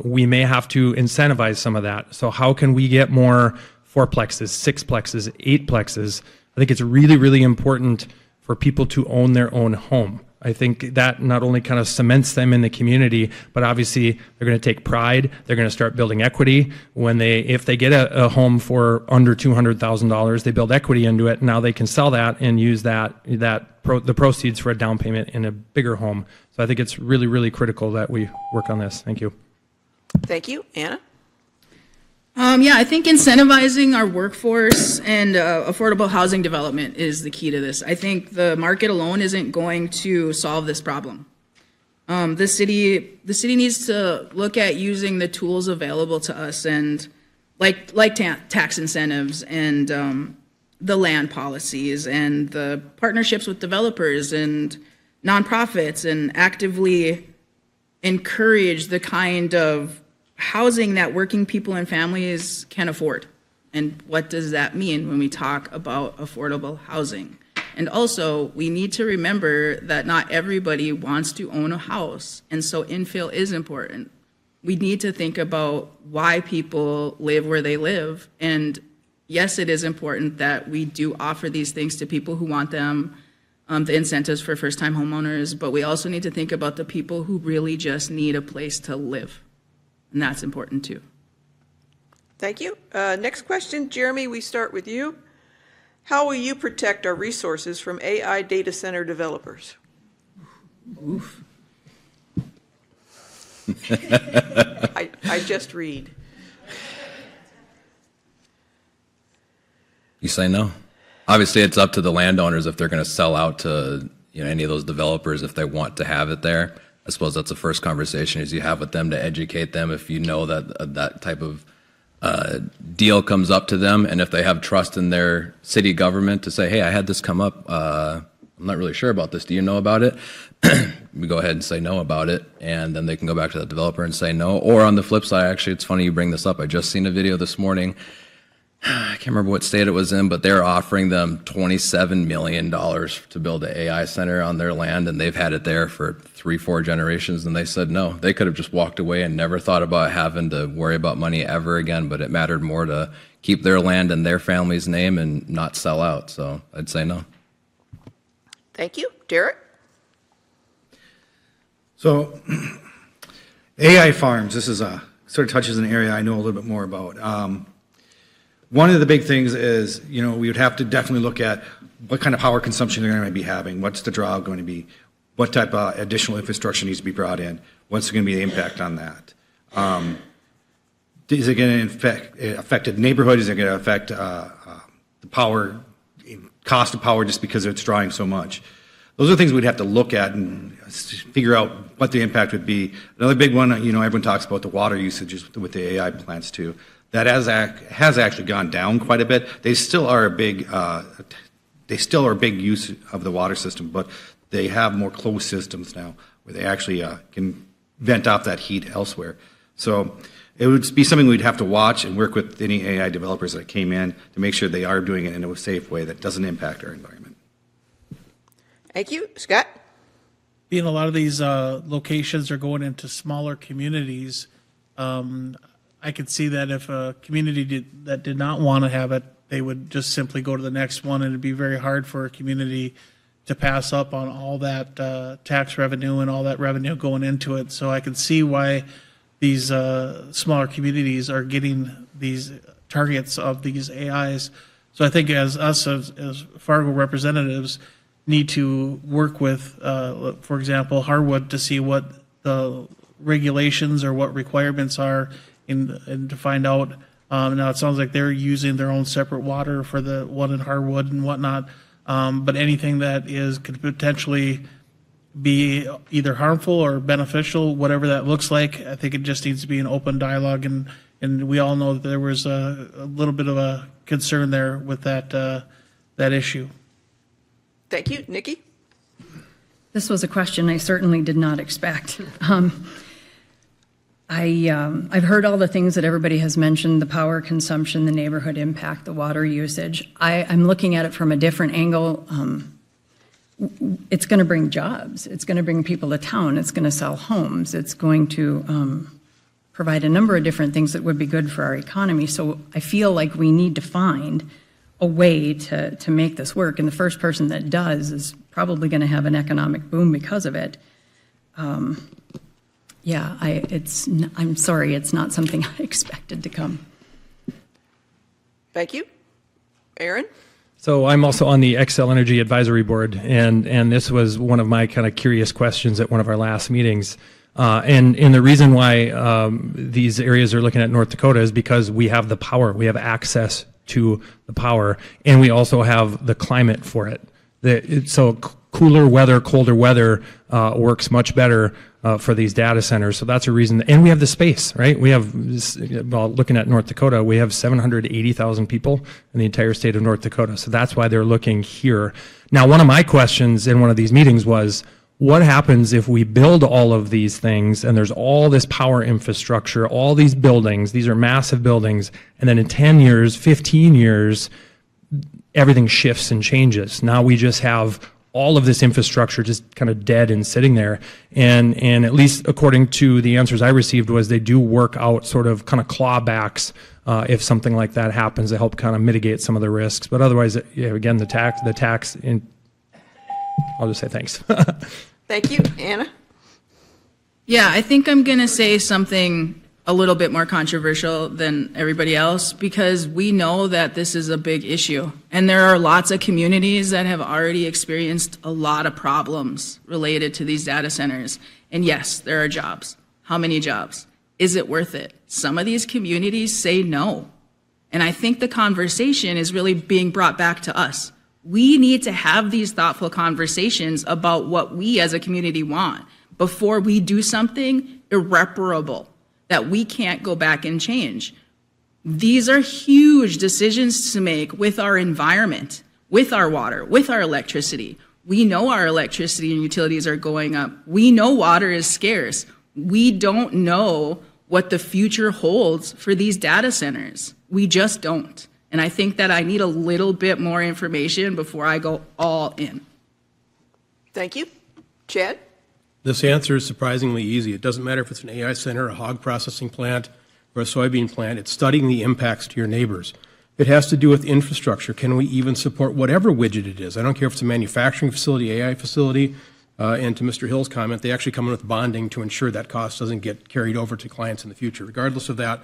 we may have to incentivize some of that. So how can we get more fourplexes, sixplexes, eightplexes? I think it's really, really important for people to own their own home. I think that not only kind of cements them in the community, but obviously they're going to take pride. They're going to start building equity. If they get a home for under $200,000, they build equity into it. Now they can sell that and use the proceeds for a down payment in a bigger home. So I think it's really, really critical that we work on this. Thank you. Thank you. Anna? Yeah, I think incentivizing our workforce and affordable housing development is the key to this. I think the market alone isn't going to solve this problem. The city needs to look at using the tools available to us, and like tax incentives and the land policies and the partnerships with developers and nonprofits and actively encourage the kind of housing that working people and families can afford. And what does that mean when we talk about affordable housing? And also, we need to remember that not everybody wants to own a house, and so infill is important. We need to think about why people live where they live, and yes, it is important that we do offer these things to people who want them, the incentives for first-time homeowners, but we also need to think about the people who really just need a place to live, and that's important too. Thank you. Next question, Jeremy, we start with you. How will you protect our resources from AI data center developers? Oof. I just read. You say no. Obviously, it's up to the landowners if they're going to sell out to any of those developers if they want to have it there. I suppose that's the first conversation is you have with them to educate them if you know that that type of deal comes up to them, and if they have trust in their city government to say, hey, I had this come up, I'm not really sure about this, do you know about it? We go ahead and say no about it, and then they can go back to the developer and say no. Or on the flip side, actually, it's funny you bring this up. I just seen a video this morning. I can't remember what state it was in, but they're offering them $27 million to build an AI center on their land, and they've had it there for 3-4 generations, and they said no. They could have just walked away and never thought about having to worry about money ever again, but it mattered more to keep their land in their family's name and not sell out, so I'd say no. Thank you. Derek? So AI farms, this is sort of touches an area I know a little bit more about. One of the big things is, we would have to definitely look at what kind of power consumption they're going to be having, what's the draw going to be, what type of additional infrastructure needs to be brought in, what's going to be the impact on that. Is it going to affect the neighborhood? Is it going to affect the power, cost of power just because it's drawing so much? Those are things we'd have to look at and figure out what the impact would be. Another big one, everyone talks about the water usage with the AI plants too. That has actually gone down quite a bit. They still are a big use of the water system, but they have more closed systems now where they actually can vent off that heat elsewhere. So it would be something we'd have to watch and work with any AI developers that came in to make sure they are doing it in a safe way that doesn't impact our environment. Thank you. Scott? Being a lot of these locations are going into smaller communities, I could see that if a community that did not want to have it, they would just simply go to the next one, and it'd be very hard for a community to pass up on all that tax revenue and all that revenue going into it. So I can see why these smaller communities are getting these targets of these AIs. So I think as Fargo representatives need to work with, for example, Harwood to see what the regulations or what requirements are and to find out. Now it sounds like they're using their own separate water for the one in Harwood and whatnot. But anything that could potentially be either harmful or beneficial, whatever that looks like, I think it just needs to be an open dialogue. And we all know that there was a little bit of a concern there with that issue. Thank you. Nikki? This was a question I certainly did not expect. I've heard all the things that everybody has mentioned, the power consumption, the neighborhood impact, the water usage. I'm looking at it from a different angle. It's going to bring jobs. It's going to bring people to town. It's going to sell homes. It's going to provide a number of different things that would be good for our economy. So I feel like we need to find a way to make this work. And the first person that does is probably going to have an economic boom because of it. Yeah, I'm sorry, it's not something I expected to come. Thank you. Aaron? So I'm also on the Xcel Energy Advisory Board, and this was one of my kind of curious questions at one of our last meetings. And the reason why these areas are looking at North Dakota is because we have the power, we have access to the power, and we also have the climate for it. So cooler weather, colder weather works much better for these data centers. So that's a reason. And we have the space, right? We have, well, looking at North Dakota, we have 780,000 people in the entire state of North Dakota. So that's why they're looking here. Now, one of my questions in one of these meetings was, what happens if we build all of these things and there's all this power infrastructure, all these buildings, these are massive buildings, and then in 10 years, 15 years, everything shifts and changes. Now we just have all of this infrastructure just kind of dead and sitting there. And at least according to the answers I received was they do work out sort of kind of clawbacks if something like that happens to help kind of mitigate some of the risks. But otherwise, again, the tax I'll just say thanks. Thank you. Anna? Yeah, I think I'm going to say something a little bit more controversial than everybody else because we know that this is a big issue. And there are lots of communities that have already experienced a lot of problems related to these data centers. And yes, there are jobs. How many jobs? Is it worth it? Some of these communities say no. And I think the conversation is really being brought back to us. We need to have these thoughtful conversations about what we as a community want before we do something irreparable that we can't go back and change. These are huge decisions to make with our environment, with our water, with our electricity. We know our electricity and utilities are going up. We know water is scarce. We don't know what the future holds for these data centers. We just don't. And I think that I need a little bit more information before I go all in. Thank you. Chad? This answer is surprisingly easy. It doesn't matter if it's an AI center, a hog processing plant, or a soybean plant. It's studying the impacts to your neighbors. It has to do with infrastructure. Can we even support whatever widget it is? I don't care if it's a manufacturing facility, AI facility, and to Mr. Hill's comment, they actually come in with bonding to ensure that cost doesn't get carried over to clients in the future. Regardless of that,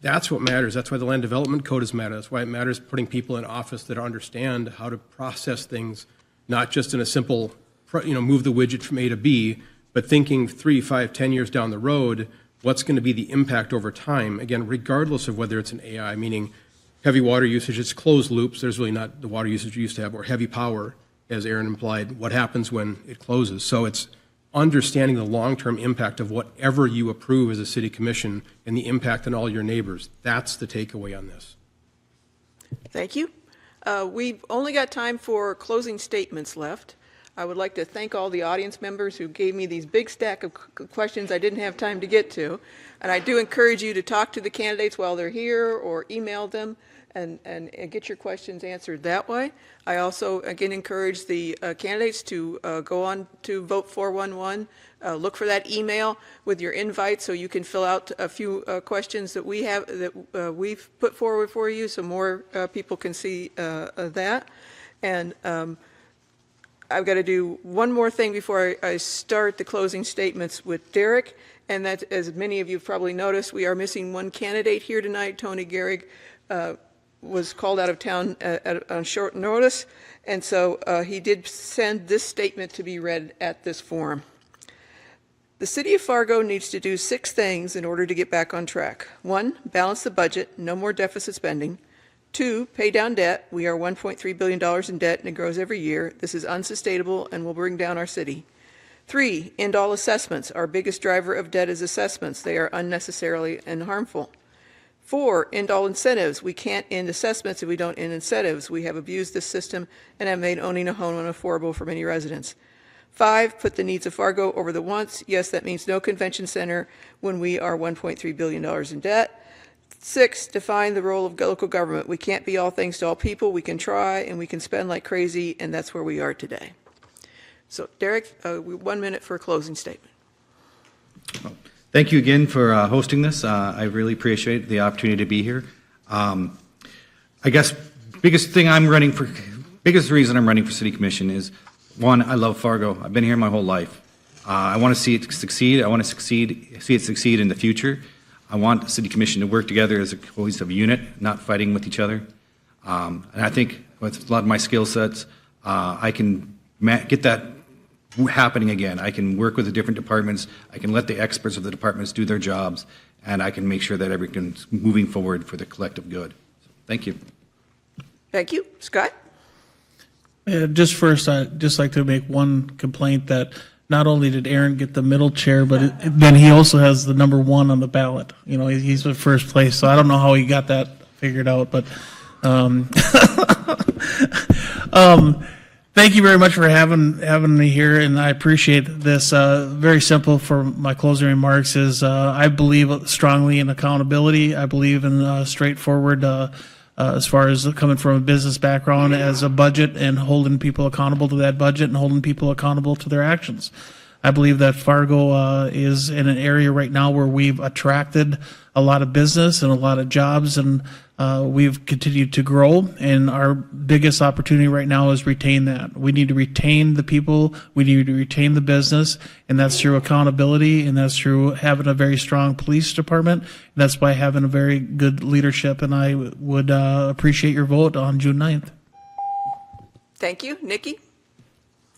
that's what matters. That's why the land development code is matter. That's why it matters putting people in office that understand how to process things, not just in a simple, move the widget from A to B, but thinking 3, 5, 10 years down the road, what's going to be the impact over time, again, regardless of whether it's an AI, meaning heavy water usage, it's closed loops, there's really not the water usage you used to have, or heavy power, as Aaron implied, what happens when it closes. So it's understanding the long-term impact of whatever you approve as a city commission and the impact on all your neighbors. That's the takeaway on this. Thank you. We've only got time for closing statements left. I would like to thank all the audience members who gave me these big stack of questions I didn't have time to get to. And I do encourage you to talk to the candidates while they're here or email them and get your questions answered that way. I also, again, encourage the candidates to go on to Vote 411. Look for that email with your invite so you can fill out a few questions that we have that we've put forward for you so more people can see that. And I've got to do one more thing before I start the closing statements with Derek, and that, as many of you have probably noticed, we are missing one candidate here tonight. Tony Gehrig was called out of town on short notice, and so he did send this statement to be read at this forum. The city of Fargo needs to do 6 things in order to get back on track. 1, balance the budget, no more deficit spending. 2, pay down debt. We are $1.3 billion in debt and it grows every year. This is unsustainable and will bring down our city. 3, end all assessments. Our biggest driver of debt is assessments. They are unnecessarily and harmful. 4, end all incentives. We can't end assessments if we don't end incentives. We have abused this system and have made owning a home unaffordable for many residents. 5, put the needs of Fargo over the wants. Yes, that means no convention center when we are $1.3 billion in debt. 6, define the role of local government. We can't be all things to all people. We can try and we can spend like crazy, and that's where we are today. So, Derek, 1 minute for a closing statement. Thank you again for hosting this. I really appreciate the opportunity to be here. I guess biggest reason I'm running for city commission is, 1, I love Fargo. I've been here my whole life. I want to see it succeed. I want to see it succeed in the future. I want the city commission to work together as a cohesive unit, not fighting with each other. And I think with a lot of my skill sets, I can get that happening again. I can work with the different departments. I can let the experts of the departments do their jobs, and I can make sure that everything's moving forward for the collective good. So, thank you. Thank you. Scott? Just first, I'd just like to make one complaint that not only did Aaron get the middle chair, but then he also has the number 1 on the ballot. You know, he's in first place. So I don't know how he got that figured out, but thank you very much for having me here, and I appreciate this. Very simple for my closing remarks is I believe strongly in accountability. I believe in straightforward as far as coming from a business background as a budget and holding people accountable to that budget and holding people accountable to their actions. I believe that Fargo is in an area right now where we've attracted a lot of business and a lot of jobs, and we've continued to grow. And our biggest opportunity right now is retain that. We need to retain the people. We need to retain the business, and that's through accountability, and that's through having a very strong police department. And that's by having a very good leadership. And I would appreciate your vote on June 9th. Thank you. Nikki?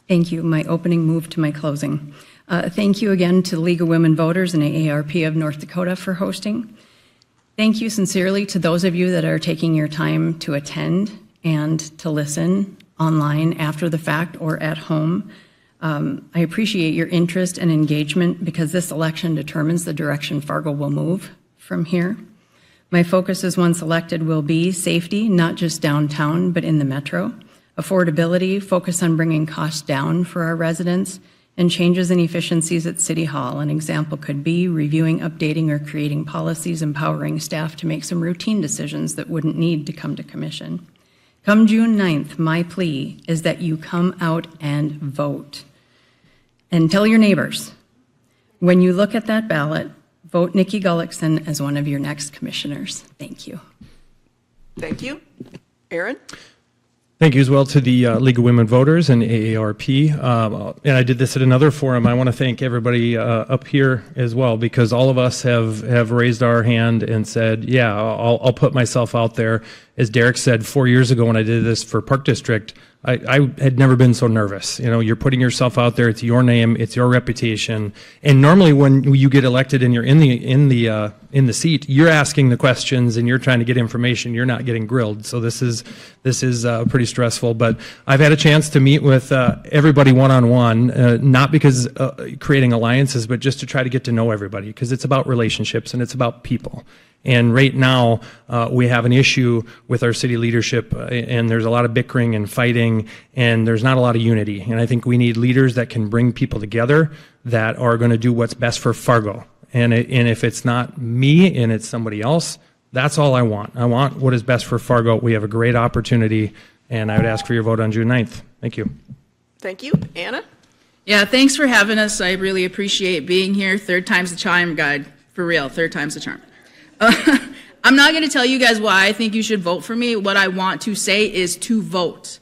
Thank you. My opening move to my closing. Thank you again to the League of Women Voters and AARP of North Dakota for hosting. Thank you sincerely to those of you that are taking your time to attend and to listen online after the fact or at home. I appreciate your interest and engagement because this election determines the direction Fargo will move from here. My focus as once elected will be safety, not just downtown, but in the metro. Affordability, focus on bringing costs down for our residents, and changes and efficiencies at City Hall. An example could be reviewing, updating, or creating policies, empowering staff to make some routine decisions that wouldn't need to come to commission. Come June 9th, my plea is that you come out and vote. And tell your neighbors, when you look at that ballot, vote Nikki Gullickson as one of your next commissioners. Thank you. Thank you. Aaron? Thank you as well to the League of Women Voters and AARP. And I did this at another forum. I want to thank everybody up here as well, because all of us have raised our hand and said, yeah, I'll put myself out there. As Derek said, 4 years ago when I did this for Park District, I had never been so nervous. You know, you're putting yourself out there. It's your name. It's your reputation. And normally when you get elected and you're in the seat, you're asking the questions and you're trying to get information. You're not getting grilled. So this is pretty stressful. But I've had a chance to meet with everybody one-on-one, not because creating alliances, but just to try to get to know everybody, because it's about relationships and it's about people. And right now, we have an issue with our city leadership, and there's a lot of bickering and fighting, and there's not a lot of unity. And I think we need leaders that can bring people together that are going to do what's best for Fargo. And if it's not me and it's somebody else, that's all I want. I want what is best for Fargo. We have a great opportunity, and I would ask for your vote on June 9th. Thank you. Thank you. Anna? Yeah, thanks for having us. I really appreciate being here. Third time's the charm, guide. For real, third time's the charm. I'm not going to tell you guys why I think you should vote for me. What I want to say is to vote.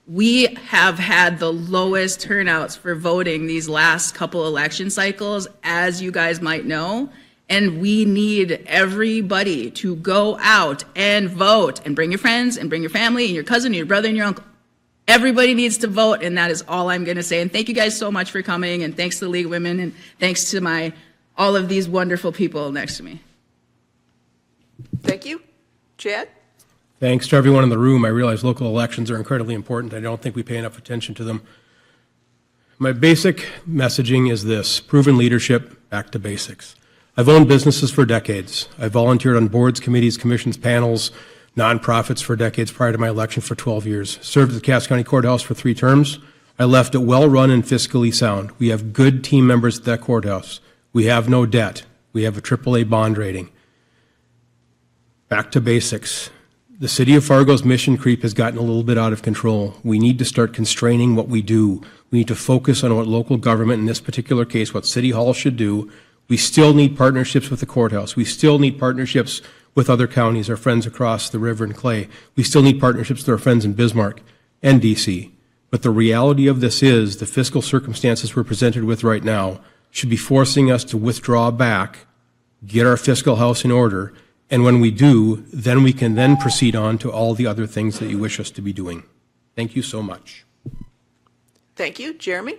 We have had the lowest turnouts for voting these last couple election cycles, as you guys might know, and we need everybody to go out and vote, and bring your friends and bring your family and your cousin and your brother and your uncle. Everybody needs to vote, and that is all I'm going to say. And thank you guys so much for coming, and thanks to the League of Women, and thanks to all of these wonderful people next to me. Thank you. Chad? Thanks to everyone in the room. I realize local elections are incredibly important. I don't think we pay enough attention to them. My basic messaging is this: proven leadership, back to basics. I've owned businesses for decades. I volunteered on boards, committees, commissions, panels, nonprofits for decades prior to my election for 12 years. Served at the Cass County Courthouse for 3 terms. I left it well-run and fiscally sound. We have good team members at that courthouse. We have no debt. We have a AAA bond rating. Back to basics. The city of Fargo's mission creep has gotten a little bit out of control. We need to start constraining what we do. We need to focus on what local government, in this particular case, what City Hall should do. We still need partnerships with the courthouse. We still need partnerships with other counties, our friends across the river and Clay. We still need partnerships with our friends in Bismarck and DC. But the reality of this is the fiscal circumstances we're presented with right now should be forcing us to withdraw back, get our fiscal house in order, and when we do, then we can then proceed on to all the other things that you wish us to be doing. Thank you so much. Thank you. Jeremy?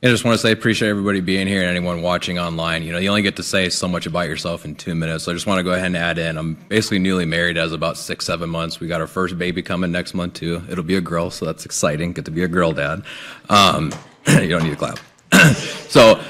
I just want to say I appreciate everybody being here and anyone watching online. You know, you only get to say so much about yourself in 2 minutes, so I just want to go ahead and add in. I'm basically newly married as about 6-7 months. We got our first baby coming next month too. It'll be a girl, so that's exciting. Get to be a girl dad. You don't need to clap. So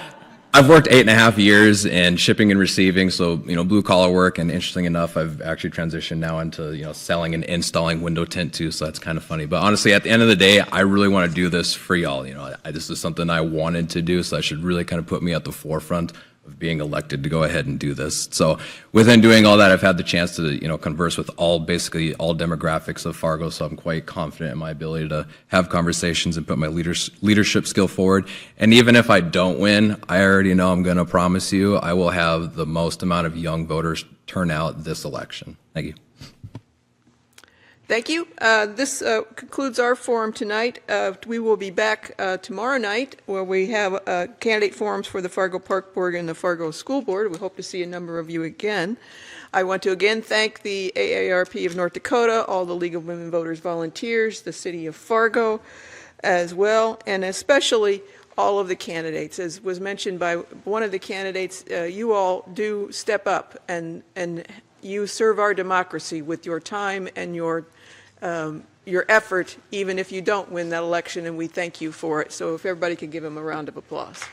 I've worked 8.5 years in shipping and receiving, so blue collar work, and interesting enough, I've actually transitioned now into selling and installing window tint too. So that's kind of funny. But honestly, at the end of the day, I really want to do this for y'all. This is something I wanted to do, so that should really kind of put me at the forefront of being elected to go ahead and do this. So within doing all that, I've had the chance to converse with basically all demographics of Fargo, so I'm quite confident in my ability to have conversations and put my leadership skill forward. And even if I don't win, I already know I'm going to promise you I will have the most amount of young voters turn out this election. Thank you. Thank you. This concludes our forum tonight. We will be back tomorrow night where we have candidate forums for the Fargo Park Board and the Fargo School Board. We hope to see a number of you again. I want to again thank the AARP of North Dakota, all the League of Women Voters volunteers, the City of Fargo as well, and especially all of the candidates. As was mentioned by one of the candidates, you all do step up and you serve our democracy with your time and your effort, even if you don't win that election, and we thank you for it. So if everybody could give him a round of applause.